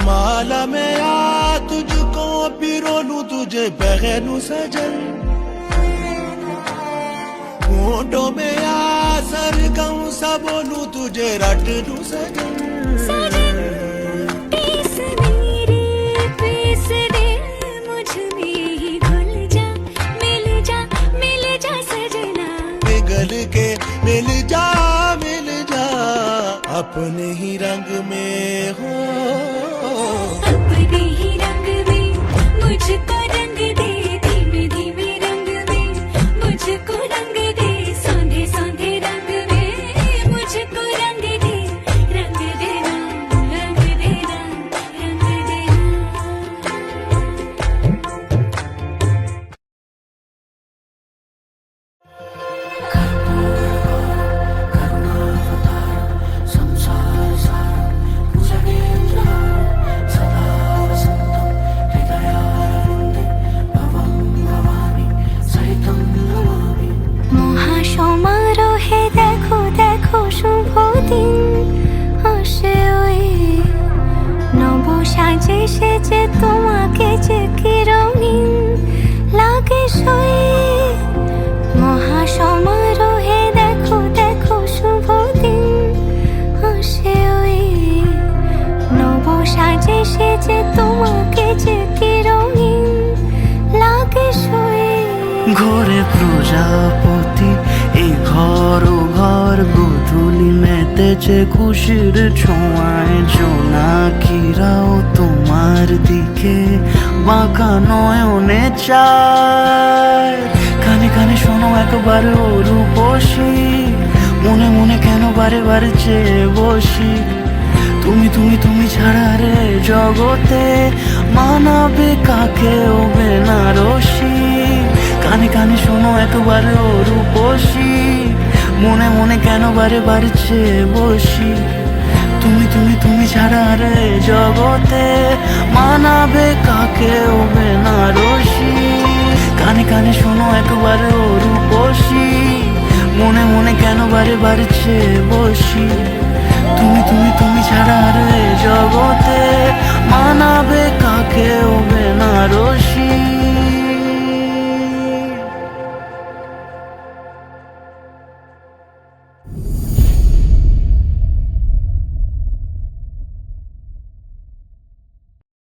माला में आ तुझको पिरो लूं तुझे पहनूं सजन, होठों में आ सरगम सा बोलूं तुझे रट लूं सजन। पिघल के मिल जा अपने ही रंग में हो, अपने ही रंग में मुझको रंग दे, धीमे धीमे रंग में मुझको रंग दे, सौंधे सौंधे रंग में मुझको रंग दे, रंग देना रंग देना रंग देना। সমারোহে দেখো দেখো শুভ দিন আসে ওই নব সাজে সেজে তোমাকে যে কি রঙিন লাগে সই। মহাসমারোহে দেখো দেখো শুভ দিন আসে ওই নব সাজে সেজে তোমাকে যে কি রঙিন লাগে সই। ঘরে প্রজাপতি এই ঘর ও ঘর গোধূলি মেতেছে খুশির ছোঁয়ায়, জোনাকিরাও তোমার দিকে বাঁকা নয়নে চায়। কানে কানে শোনো একবার ও রূপসী, মনে মনে কেন বারে বারে চেয়ে বসি। তুমি তুমি তুমি ছাড়া রে জগতে মানাবে কাকে ও বেনারসি। কানে কানে শোনো একবার ও রূপসী, মনে মনে কেন বারে বারে চেয়ে বসি। তুমি তুমি তুমি ছাড়া রে জগতে মানাবে কাকে ও বেনারসি। কানে কানে শোনো একবার ও রূপসী, মনে মনে কেন বারে বারে চেয়ে বসি। তুমি তুমি তুমি ছাড়া রে জগতে মানাবে কাকে ও বেনারসি।